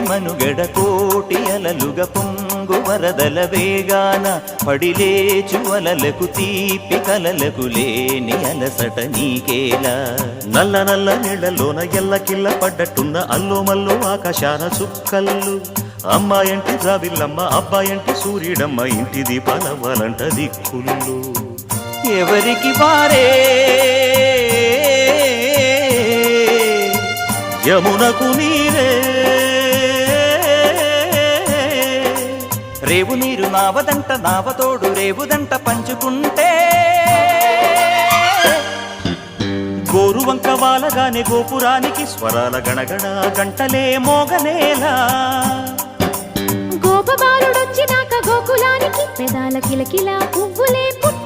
మనుగడ కోటి అలలుగ పొంగు వరదల వేగాన పడిలేచు అలలకు తీపి కలలకు లేని అలసట నీకేలా నల్ల నల్ల నీళ్లలోన ఎల్లకిల్ల పడ్డట్టున్న అల్లో మల్లో ఆకాశాన చుక్కల్లు అమ్మాయంటి జాబిల్లమ్మ అబ్బాయంటి సూర్యుడమ్మ ఇంటి దీపాలవ్వాలంట దిక్కుళ్ళు ఎవరికి వారే యమునకు నీరే రేవు నీరు నావదంట నావతోడు రేవుదంట పంచుకుంటే గోరువంక వాలగానే గోపురానికి స్వరాల గణగణ గంటలే మోగనేలా గోపబాలుడొచ్చినాక గోకులానికి పెదాల కిలకిల పువ్వులే పుట్ట